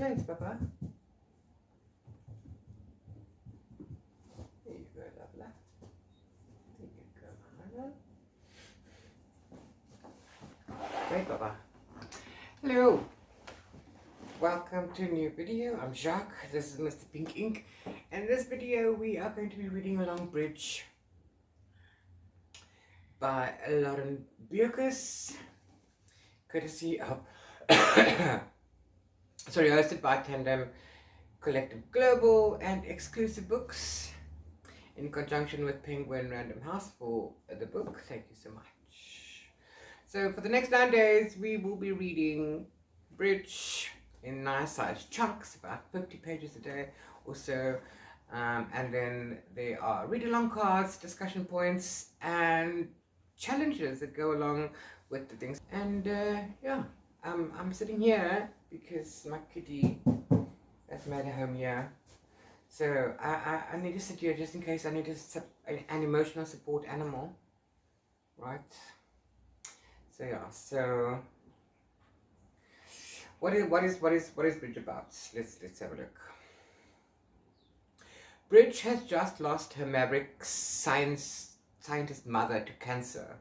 face, Papa. There you go, lovely. There you go, Mama. Great, Papa. Hello. Welcome to a new video. I'm Jacques. This is Mr. Pink Ink. And in this video, we are going to be reading Along Bridge by Lauren Beukes, courtesy of hosted by Tandem Collective Global and Exclusive Books in conjunction with Penguin Random House for the book. Thank you so much. So for the next 9 days, we will be reading Bridge in nice sized chunks, about 50 pages a day or so. And then there are read-along cards, discussion points, and challenges that go along with the things. And yeah, I'm sitting here because my kitty has made a home here. So I need to sit here just in case I need an emotional support animal, right? So yeah, so what is Bridge about? Let's have a look. Bridge has just lost her maverick scientist mother to cancer,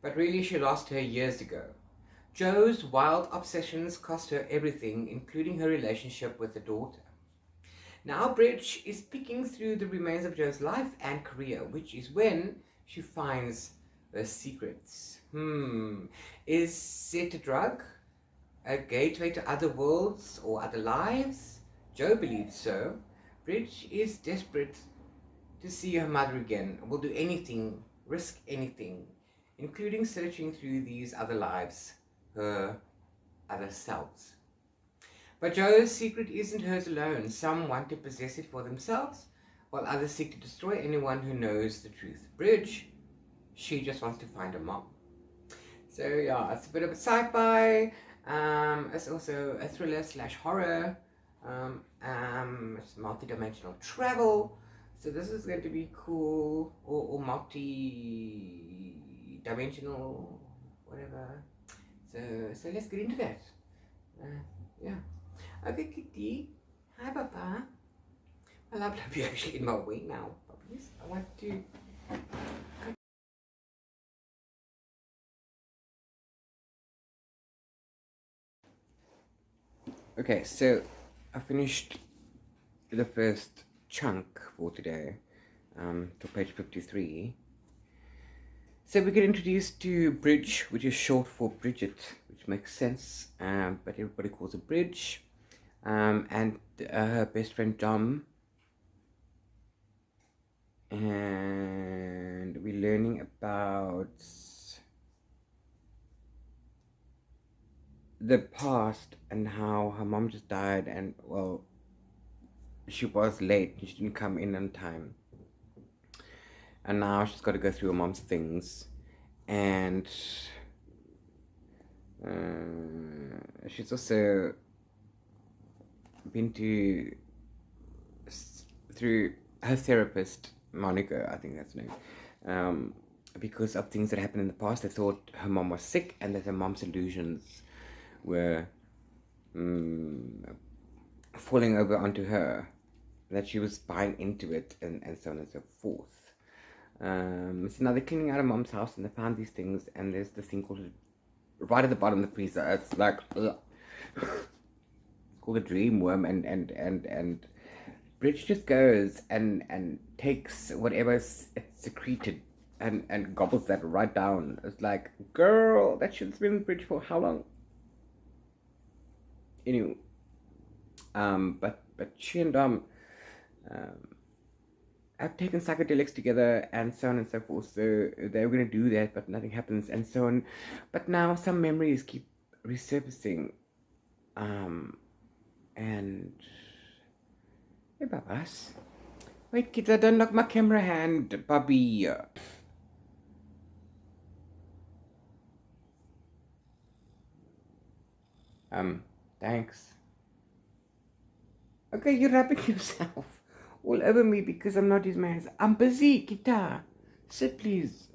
but really she lost her years ago. Joe's wild obsessions cost her everything, including her relationship with the daughter. Now Bridge is picking through the remains of Joe's life and career, which is when she finds her secrets. Is it a drug? A gateway to other worlds or other lives? Joe believes so. Bridge is desperate to see her mother again, will do anything, risk anything, including searching through these other lives, her other selves. But Joe's secret isn't hers alone. Some want to possess it for themselves, while others seek to destroy anyone who knows the truth. Bridge, she just wants to find her mom. So yeah, it's a bit of a sci-fi. It's also a thriller / horror. It's multi-dimensional travel. So this is going to be cool, or multi-dimensional, whatever. So let's get into that. Yeah. Okay, Kitty. Hi, Papa. I love you actually in my way now, puppies. I want to. Okay, so I finished the first chunk for today, to page 53. So we get introduced to Bridge, which is short for Bridget, which makes sense, but everybody calls it Bridge, and her best friend Dom, and we're learning about the past and how her mom just died, and well, she was late, she didn't come in on time, and now she's got to go through her mom's things, and she's also been through her therapist, Monica, I think that's her name, because of things that happened in the past. They thought her mom was sick and that her mom's illusions were falling over onto her, that she was buying into it, and so on and so forth. So now they're cleaning out of mom's house and they found these things, and there's this thing called, right at the bottom of the freezer, it's like it's called a dream worm, and Bridge just goes and takes whatever it's secreted and gobbles that right down. It's like, girl, that shit's been in Bridge for how long? Anyway, but she and Dom have taken psychedelics together, and so on and so forth. So they were going to do that, but nothing happens, and so on. But now some memories keep resurfacing, and hey, Babas. Wait, kids, I don't knock my camera hand, Bobby. Thanks. Okay, you're wrapping yourself all over me because I'm not his man. I'm busy, Kita. Sit, please.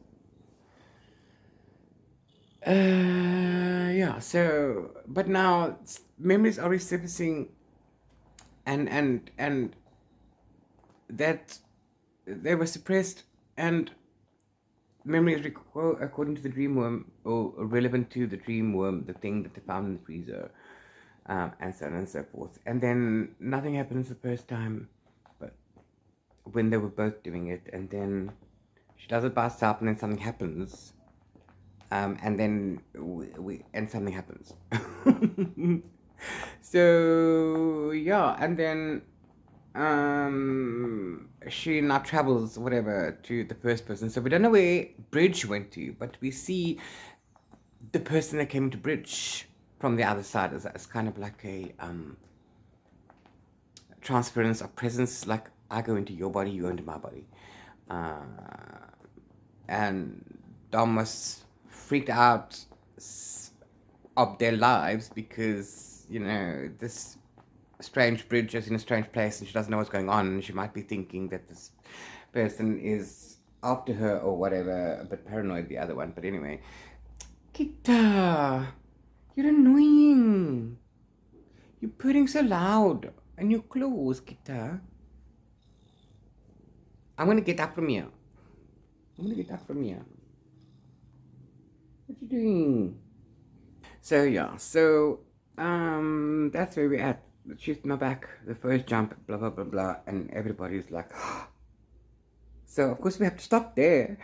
Yeah. So, but now memories are resurfacing, and that they were suppressed, and memories according to the dream worm, or relevant to the dream worm, the thing that they found in the freezer, and so on and so forth. And then nothing happens the first time, but when they were both doing it, and then she does it by herself, and then something happens, and then and something happens. So yeah, and then she now travels whatever to the first person. So we don't know where Bridge went to, but we see the person that came to Bridge from the other side as kind of like a transference of presence, like I go into your body, you go into my body. And Dom was freaked out of their lives because, this strange Bridge is in a strange place and she doesn't know what's going on, and she might be thinking that this person is after her or whatever, a bit paranoid, the other one. But anyway, Kita, you're annoying. You're purring so loud and your clothes, Kita. I'm gonna get up from here. What you doing? So yeah, that's where we're at. She's my back, the first jump, blah blah blah blah, and everybody's like, so of course we have to stop there.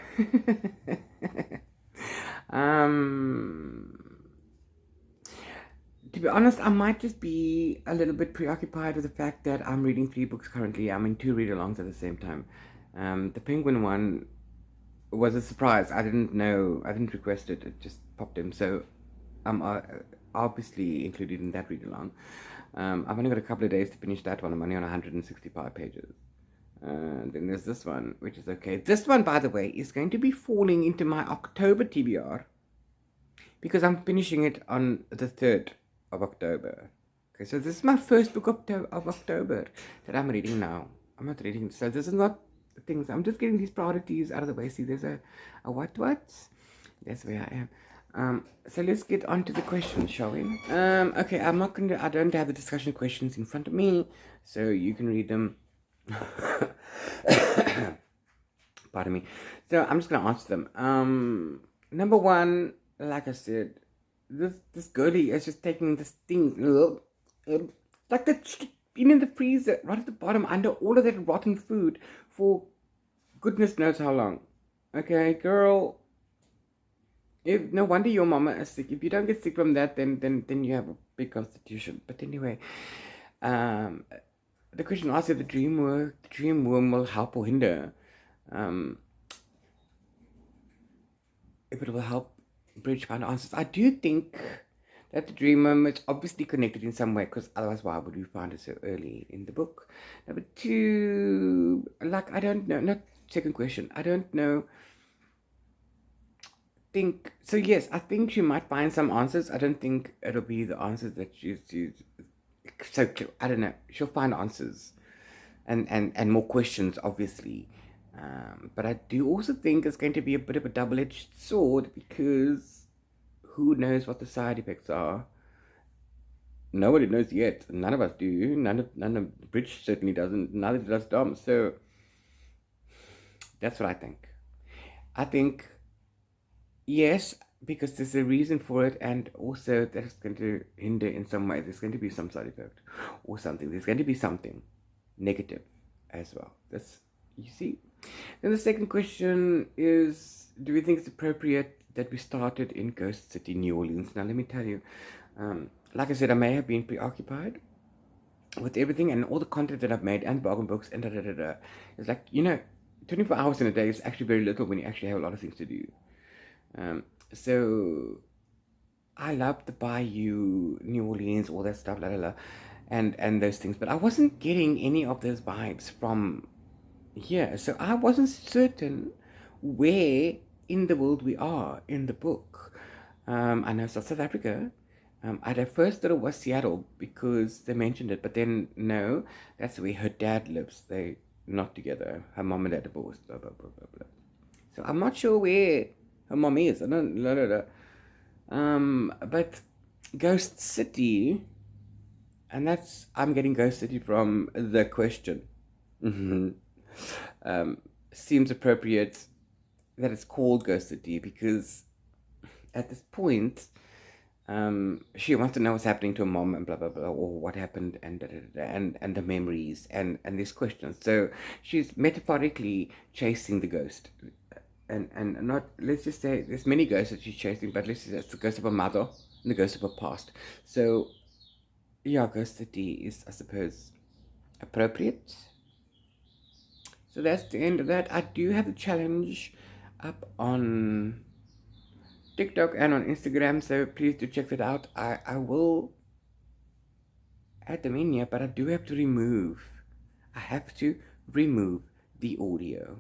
To be honest, I might just be a little bit preoccupied with the fact that I'm reading 3 books currently. I'm in 2 read-alongs at the same time. The Penguin one was a surprise. I didn't know. I didn't request it. It just popped in. So I'm obviously included in that read-along. I've only got a couple of days to finish that one. I'm only on 165 pages. And then there's this one, which is okay. This one, by the way, is going to be falling into my October TBR because I'm finishing it on the 3rd of October. Okay, so this is my first book of October that I'm reading now. I'm not reading, so this is not the things. I'm just getting these priorities out of the way. See, there's a what? That's where I am. So let's get on to the questions, shall we? Okay, I don't have the discussion questions in front of me, so you can read them. Pardon me. So I'm just gonna answer them. Number one, like I said, this girlie is just taking this thing, like the been in the freezer right at the bottom under all of that rotten food for goodness knows how long. Okay, girl. If no wonder your mama is sick. If you don't get sick from that, then you have a big constitution. But anyway, the question asks if the dream worm will help or hinder. If it will help Bridge find answers. I do think that the dream worm is obviously connected in some way, because otherwise why would we find it so early in the book? Number two, like, I don't know, not second question, I don't know. So yes, I think she might find some answers. I don't think it'll be the answers that she's so I don't know. She'll find answers and more questions, obviously. But I do also think it's going to be a bit of a double-edged sword, because who knows what the side effects are? Nobody knows yet. None of us do. None of Bridge certainly doesn't. Neither does Dom. So that's what I think. I think yes, because there's a reason for it, and also that it's going to hinder in some way. There's going to be some side effect or something. There's going to be something negative as well. That's, you see. Then the second question is, do we think it's appropriate that we started in Ghost City, New Orleans? Now, let me tell you, like I said, I may have been preoccupied with everything and all the content that I've made and bargain books and da-da-da-da. It's like, 24 hours in a day is actually very little when you actually have a lot of things to do. So I love the Bayou, New Orleans, all that stuff, and those things, but I wasn't getting any of those vibes from here. So I wasn't certain where in the world we are in the book. I know South Africa. At first thought it was Seattle because they mentioned it, but then no, that's where her dad lives. They're not together. Her mom and dad divorced. Blah blah blah blah blah. So I'm not sure where her mom is. I don't know. But Ghost City, and I'm getting Ghost City from the question. Mhm. um, Seems appropriate that it's called Ghost City because at this point, she wants to know what's happening to her mom and blah blah blah, or what happened and da, da, da, and the memories and these questions. So she's metaphorically chasing the ghost, and not, let's just say there's many ghosts that she's chasing, but let's say that's the ghost of her mother and the ghost of her past. So yeah, Ghost City is, I suppose, appropriate. So that's the end of that. I do have the challenge up on TikTok and on Instagram, so please do check that out. I will add them in here, but I do have to remove. I have to remove the audio.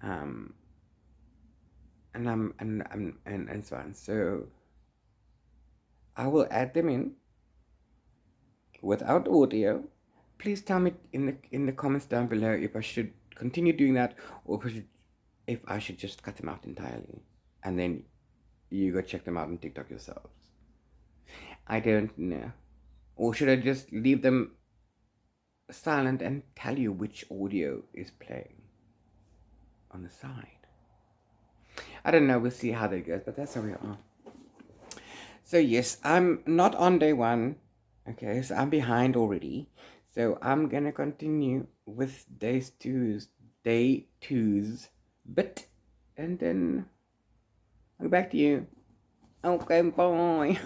Um, and so on. So I will add them in without audio. Please tell me in the comments down below if I should continue doing that, or if I should just cut them out entirely, and then you go check them out on TikTok yourselves. I don't know. Or should I just leave them silent and tell you which audio is playing on the side? I don't know. We'll see how that goes, but that's how we are. So yes, I'm not on day one. Okay, so I'm behind already. So I'm gonna continue with day two's bit, and then I'll go back to you. Okay, bye.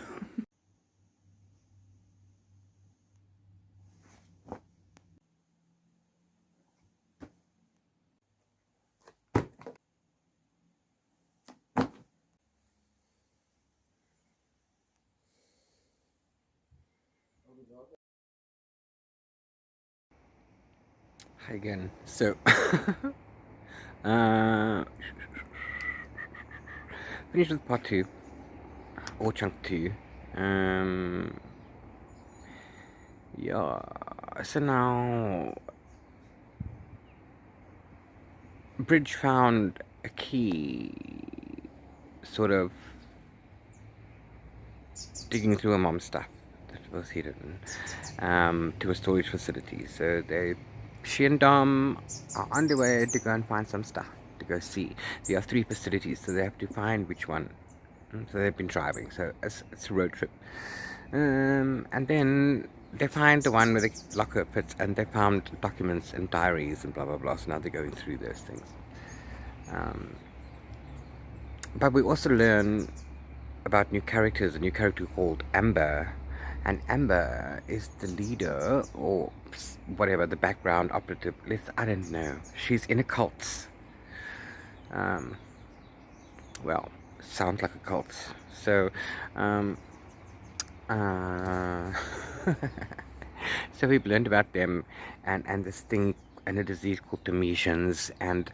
Hi again. So, uh, finished with part 2, or chunk 2. Yeah. So now, Bridge found a key, sort of digging through her mom's stuff that was hidden, to a storage facility. So she and Dom are on their way to go and find some stuff to go see. There are 3 facilities, so they have to find which one. So they've been driving, so it's a road trip. And then they find the one where the locker fits, and they found documents and diaries and blah blah blah. So now they're going through those things. But we also learn about new characters, a new character called Amber, and Amber is the leader, or whatever, the background operative. I don't know. She's in a cult. Well, sounds like a cult. So, so we've learned about them, and this thing, and a disease called Domitians, and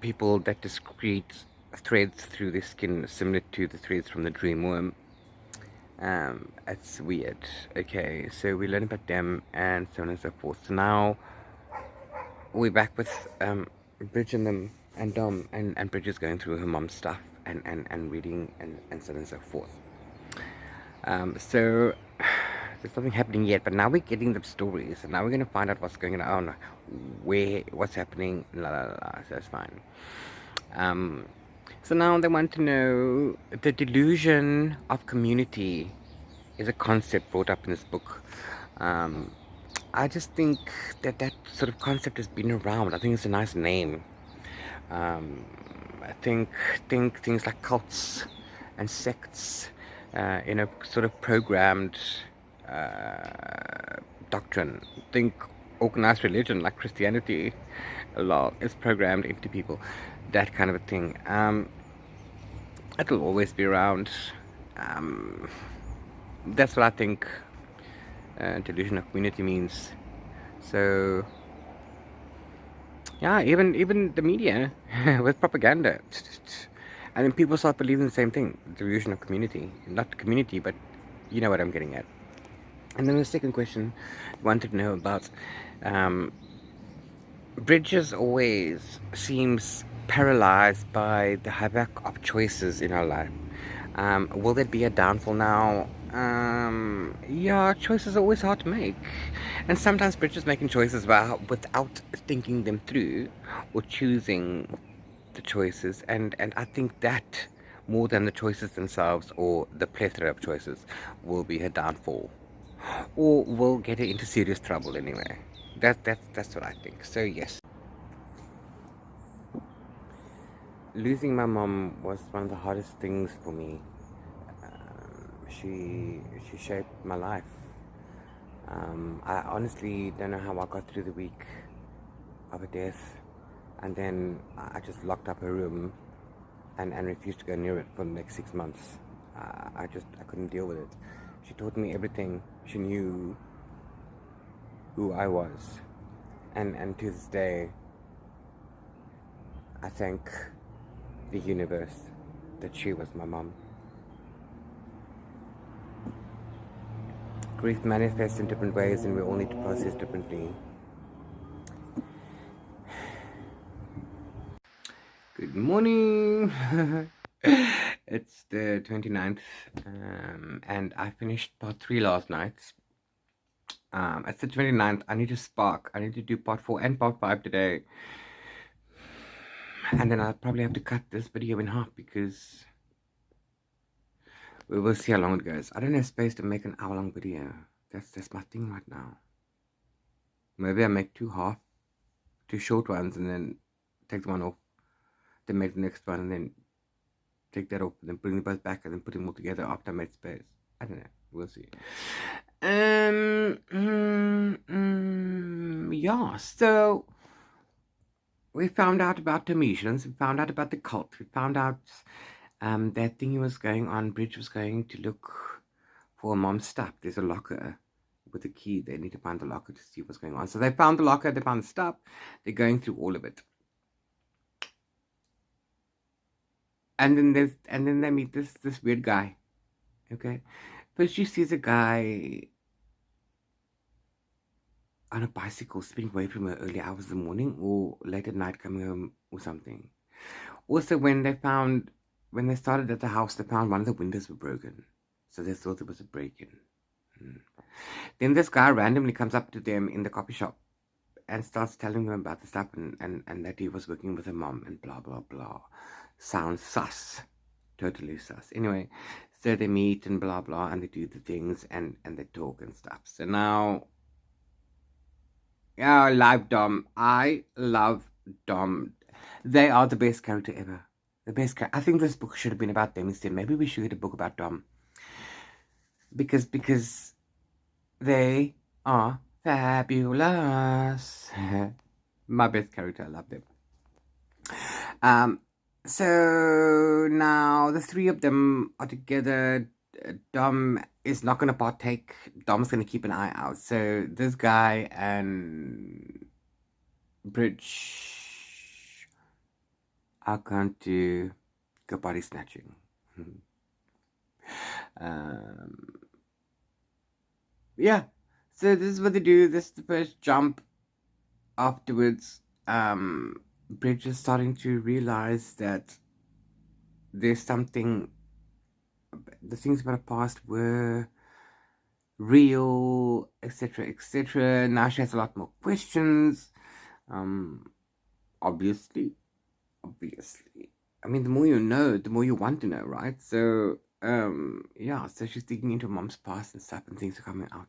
people that excrete threads through their skin similar to the threads from the dreamworm. It's weird. Okay, so we learn about them and so on and so forth. So now we're back with Bridge and them and Dom, and Bridge is going through her mom's stuff and reading and so on and so forth. So there's nothing happening yet, but now we're getting the stories, and now we're going to find out what's going on, what's happening, la la la, so that's fine. So now they want to know, the delusion of community is a concept brought up in this book. I just think that sort of concept has been around. I think it's a nice name. I think things like cults and sects, in a sort of programmed doctrine. Think organized religion like Christianity a lot is programmed into people, that kind of a thing. It'll always be around. That's what I think delusion of community means. So yeah, even the media with propaganda, and then people start believing the same thing, delusion of community. Not community, but you know what I'm getting at. And then the second question I wanted to know about, Bridges always seems paralyzed by the havoc of choices in our life. Will there be a downfall now? Yeah, choices are always hard to make. And sometimes Bridget's making choices without thinking them through or choosing the choices. And I think that more than the choices themselves or the plethora of choices will be her downfall. Or will get her into serious trouble anyway. That's what I think. So yes. Losing my mom was one of the hardest things for me. She shaped my life. I honestly don't know how I got through the week of her death, and then I just locked up her room and refused to go near it for the next 6 months. I couldn't deal with it. She taught me everything. She knew who I was, and to this day, I thank the universe that she was my mom. Grief manifests in different ways, and we all need to process differently. Good morning. It's the 29th, and I finished part 3 last night. It's the 29th. I need to spark. I need to do part 4 and part 5 today. And then I'll probably have to cut this video in half because we will see how long it goes. I don't have space to make an hour-long video. That's my thing right now. Maybe I make two short ones, and then take the one off, then make the next one, and then take that off, and then bring them both back, and then put them all together after I made space. I don't know. We'll see. Yeah, so we found out about Domitians, we found out about the cult, we found out that thing was going on. Bridge was going to look for mom's stuff. There's a locker with a key. They need to find the locker to see what's going on. So they found the locker, they found the stuff, they're going through all of it. And then they meet this weird guy. Okay. First she sees a guy on a bicycle speeding away from her early hours of the morning or late at night coming home or something. Also, when they started at the house, they found one of the windows were broken. So they thought it was a break-in. Then this guy randomly comes up to them in the coffee shop and starts telling them about the stuff and that he was working with her mom and blah, blah, blah. Sounds sus. Totally sus. Anyway, so they meet and blah, blah, and they do the things and they talk and stuff. So now, yeah, I love Dom. I love Dom. They are the best character ever. The best character. I think this book should have been about them instead. Maybe we should get a book about Dom. Because they are fabulous. My best character. I love them. So now the three of them are together. Dom is not going to partake. Dom's going to keep an eye out. So this guy and Bridge are going to go body snatching. Yeah. So this is what they do. This is the first jump. Afterwards, Bridge is starting to realize that there's something. The things about her past were real, etc., etc. Now she has a lot more questions. Obviously. I mean, the more you know, the more you want to know, right? So, yeah. So she's digging into mom's past and stuff, and things are coming out.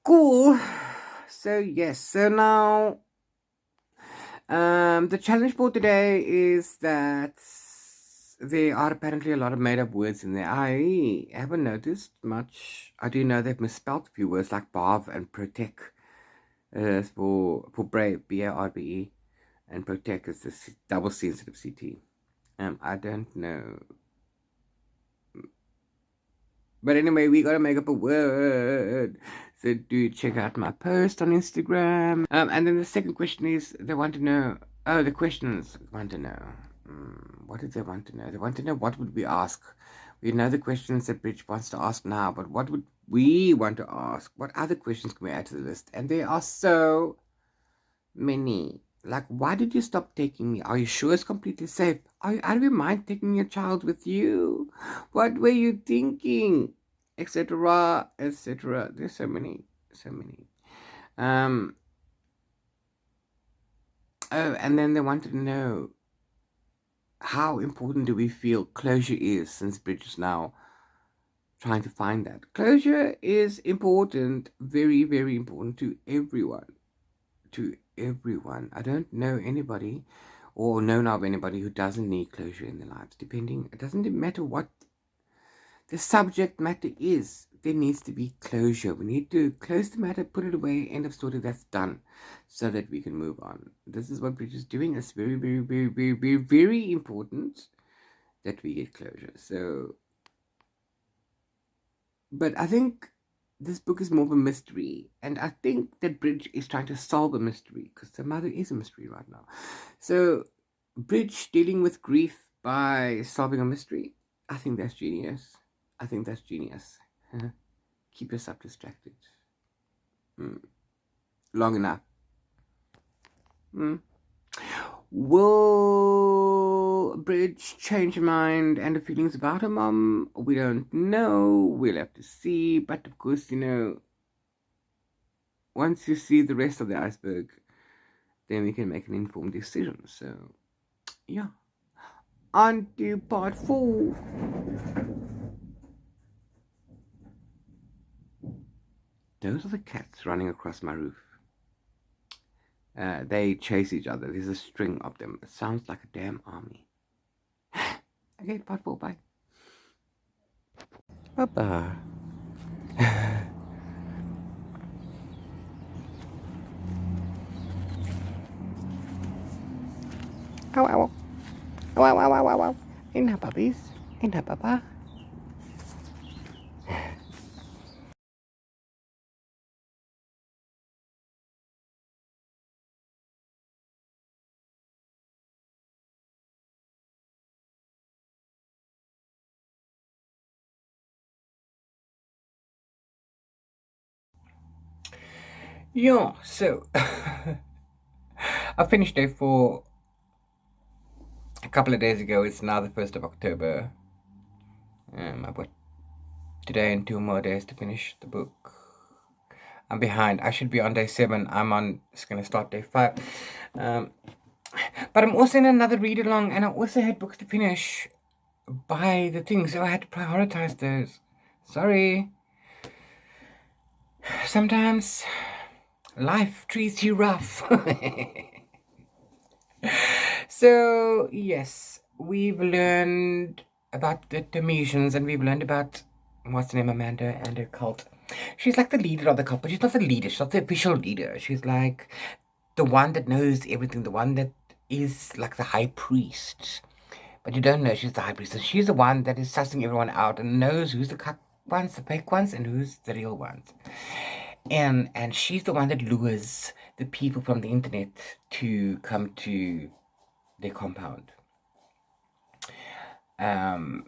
Cool. So yes. So now, the challenge for today is that there are apparently a lot of made-up words in there. I haven't noticed much. I do know they've misspelled a few words like barb and protect for brave, B-A-R-B-E, and protect is the double C instead of C-T. I don't know. But anyway, we gotta make up a word. So do check out my post on Instagram. And then the second question is, they want to know. Oh, the questions want to know. What did they want to know? They want to know what would we ask. We know the questions that Bridge wants to ask now, but what would we want to ask? What other questions can we add to the list? And there are so many. Like, why did you stop taking me? Are you sure it's completely safe? Are you out of your mind taking your child with you? What were you thinking? Etc. etc. There's so many. Um. Oh, and then they wanted to know how important do we feel closure is, since Bridge is now trying to find that. Closure is important, very, very important to everyone. To everyone. I don't know anybody or know now of anybody who doesn't need closure in their lives. It doesn't matter what the subject matter is, there needs to be closure. We need to close the matter, put it away, end of story, that's done, so that we can move on. This is what Bridge is doing. It's very, very, very, very, very, very important that we get closure. So, but I think this book is more of a mystery, and I think that Bridge is trying to solve a mystery, because the mother is a mystery right now. So, Bridge dealing with grief by solving a mystery, I think that's genius. Keep yourself distracted. Long enough. Will Bridge change her mind and her feelings about her mom? We don't know. We'll have to see. But of course, once you see the rest of the iceberg, then we can make an informed decision. So, yeah. On to part 4. Those are the cats running across my roof. They chase each other. There's a string of them. It sounds like a damn army. Okay, part 4. Bye. Bye-bye. Ow, ow. Ow, ow, ow, ow, ow, ow. Enough, puppies. Enough, papa. Yeah, so I finished day 4 a couple of days ago. It's now the 1st of October. I've got today and 2 more days to finish the book. I'm behind. I should be on day 7. It's going to start day 5. But I'm also in another read along, and I also had books to finish by the thing, so I had to prioritize those. Sorry. Sometimes life treats you rough. So, yes, we've learned about the Demesians, and we've learned about, what's her name, Amanda, and her cult. She's like the leader of the cult, but she's not the leader. She's not the official leader. She's like the one that knows everything, the one that is like the high priest. But you don't know she's the high priest. So she's the one that is sussing everyone out and knows who's the cuck ones, the fake ones, and who's the real ones. And she's the one that lures the people from the internet to come to their compound. And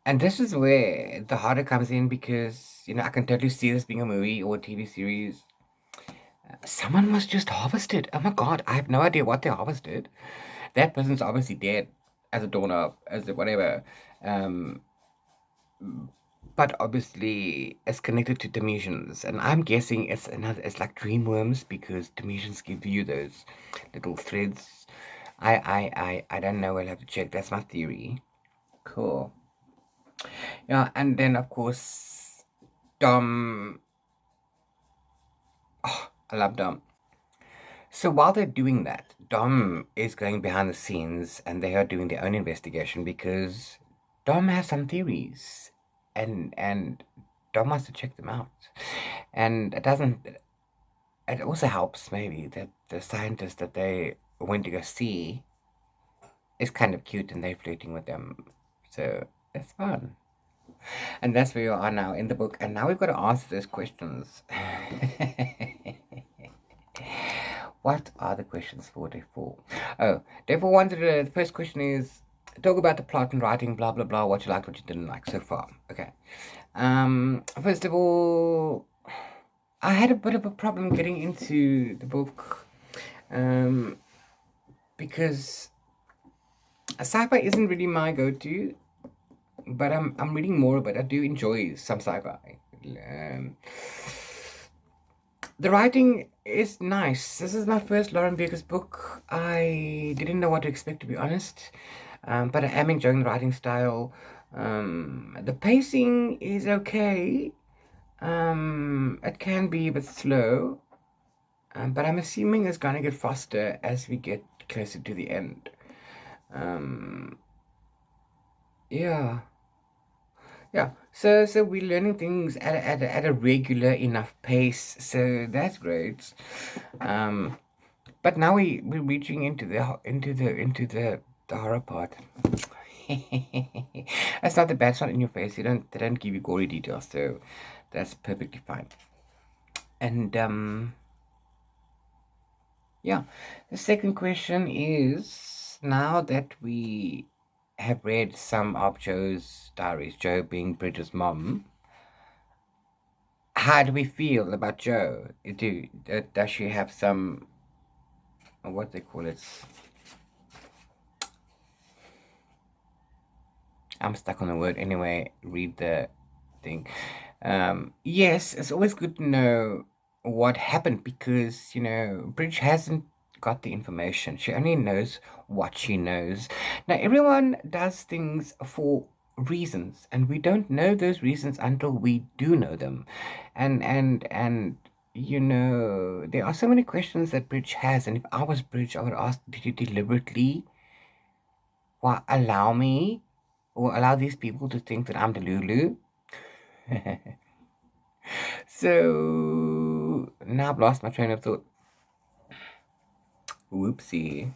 this is where the horror comes in, because, I can totally see this being a movie or a TV series. Someone was just harvested. Oh my God, I have no idea what they harvested. That person's obviously dead, as a doorknob, as a whatever. But obviously it's connected to Demesians, and I'm guessing it's like dream worms, because Demesians give you those little threads. I don't know. I'll have to check. That's my theory. Cool. Yeah, and then of course Dom. Oh, I love Dom. So while they're doing that, Dom is going behind the scenes, and they are doing their own investigation, because Dom has some theories, and Dom wants to check them out. And it also helps maybe that the scientist that they went to go see is kind of cute, and they're flirting with them. So it's fun. And that's where we are now in the book. And now we've got to answer those questions. What are the questions for day 4? Oh, day 4 wanted the first question is, talk about the plot and writing, blah, blah, blah, what you liked, what you didn't like so far. Okay. First of all, I had a bit of a problem getting into the book. because sci-fi isn't really my go-to, but I'm reading more of it. I do enjoy some sci-fi. The writing is nice. This is my first Lauren Beukes book. I didn't know what to expect, to be honest, but I am enjoying the writing style. The pacing is okay. It can be a bit slow, but I'm assuming it's gonna get faster as we get closer to the end. Um, yeah, yeah. So we're learning things at a regular enough pace. So that's great. Um, but now we're reaching into the horror part. That's not the bad. It's not in your face. They don't give you gory details, so that's perfectly fine. And yeah, the second question is, now that we have read some of Joe's diaries, Joe being Bridget's mom, how do we feel about Joe? Does she have some, what they call it? I'm stuck on the word anyway. Read the thing. Yes, it's always good to know what happened because, Bridge hasn't got the information. She only knows what she knows. Now, everyone does things for reasons, and we don't know those reasons until we do know them. And there are so many questions that Bridge has, and if I was Bridge, I would ask, did you deliberately allow me or allow these people to think that I'm the Lulu? So now I've lost my train of thought. Whoopsie.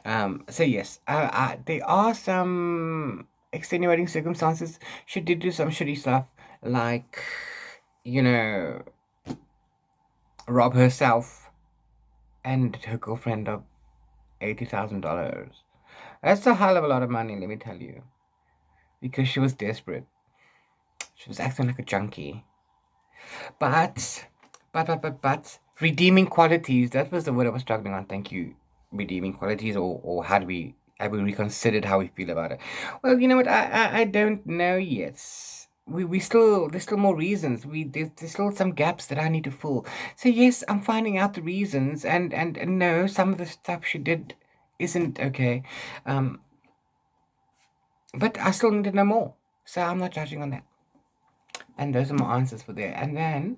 So yes, there are some extenuating circumstances. She did do some shitty stuff, like, rob herself and her girlfriend of $80,000. That's a hell of a lot of money, let me tell you, because she was desperate. She was acting like a junkie. But, redeeming qualities, that was the word I was struggling on. Thank you. Redeeming qualities, or have we reconsidered how we feel about it? Well, you know what? I don't know yet. There's still more reasons. There's still some gaps that I need to fill. So yes, I'm finding out the reasons, and no, some of the stuff she did isn't okay. But I still need to know more. So I'm not judging on that. And those are my answers for there. And then.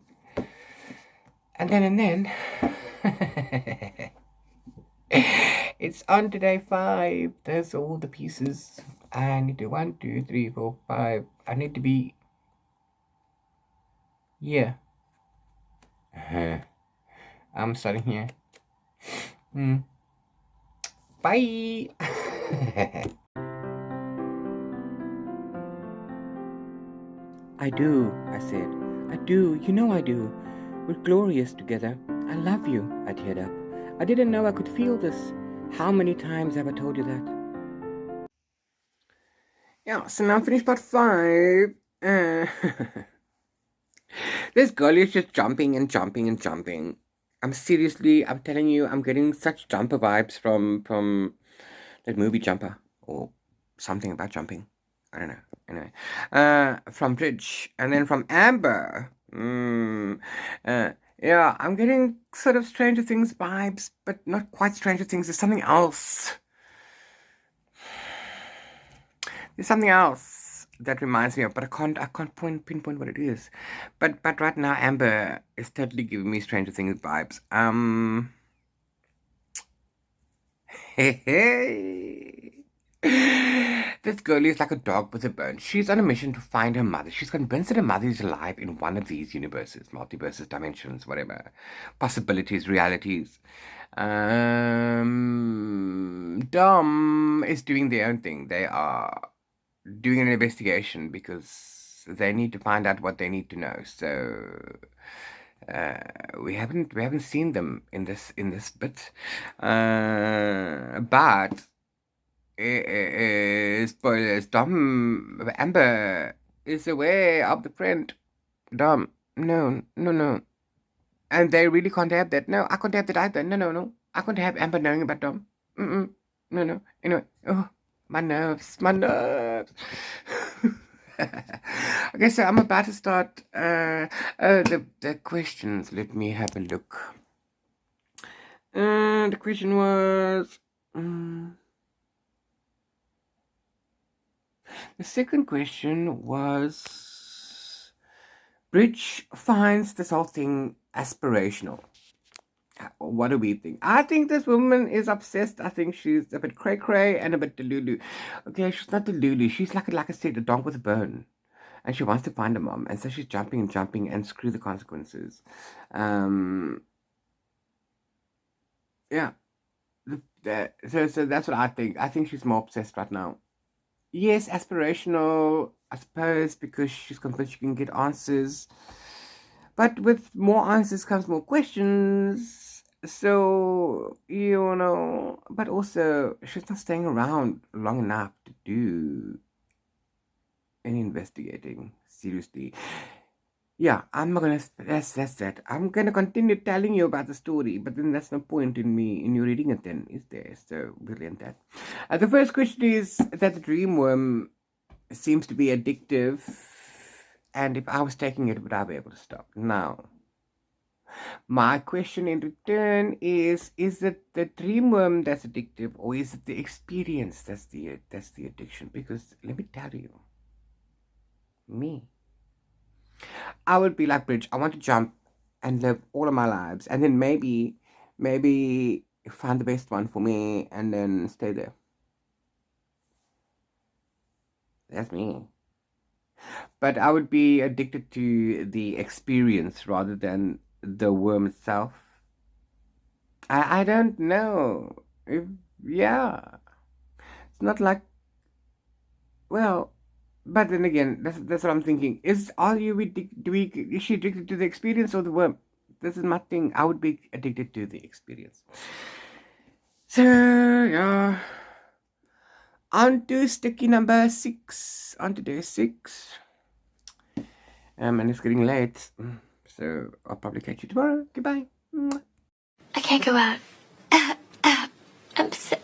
It's on to day 5. There's all the pieces. I need to 1, 2, 3, 4, 5. I need to be. Yeah. I'm starting here. Bye. I do, I said. I do. You know I do. We're glorious together. I love you, I teared up. I didn't know I could feel this. How many times have I told you that? Yeah, so now I'm finished part 5. This girl is just jumping and jumping and jumping. I'm telling you, I'm getting such jumper vibes from that movie Jumper, or something about jumping. I don't know. Anyway, from Bridge, and then from Amber. Yeah, I'm getting sort of Stranger Things vibes, but not quite Stranger Things. There's something else. There's something else that reminds me of, but I can't pinpoint what it is. But right now, Amber is totally giving me Stranger Things vibes. Hey. This girl is like a dog with a bone. She's on a mission to find her mother. She's convinced that her mother is alive in one of these universes, multiverses, dimensions, whatever, possibilities, realities. Dom is doing their own thing. They are doing an investigation because they need to find out what they need to know. So we haven't seen them in this bit, but spoilers. Amber is aware of the friend. Dom, no. And they really can't have that. No, I can't have that either. No. I can't have Amber knowing about Dom. No. Anyway, my nerves. Okay, so I'm about to start the questions. Let me have a look. The question was... the second question was... Bridge finds this whole thing aspirational. What do we think? I think this woman is obsessed. I think she's a bit cray-cray and a bit delulu. Okay, she's not delulu. She's like I said, a dog with a bone. And she wants to find a mom. And so she's jumping and screw the consequences. Yeah. So that's what I think. I think she's more obsessed right now. Yes, aspirational, I suppose, because she's convinced she can get answers. But with more answers comes more questions. So, but also she's not staying around long enough to do any investigating, seriously. Yeah, I'm not gonna, that's that. I'm gonna continue telling you about the story, but then that's no point in you reading it then, is there? So, brilliant that. The first question is that the dream worm seems to be addictive, and if I was taking it, would I be able to stop? Now, my question in return is it the dream worm that's addictive, or is it the experience that's the addiction? Because let me tell you, I would be like Bridge. I want to jump and live all of my lives, and then maybe find the best one for me, and then stay there. That's me. But I would be addicted to the experience rather than the worm itself. I don't know. It's not like, well, but then again, that's what I'm thinking. Is she addicted to the experience or the worm? This is my thing. I would be addicted to the experience. So yeah. On to sticky number 6. On to day 6. And it's getting late. So I'll probably catch you tomorrow. Goodbye. I can't go out. I'm sick.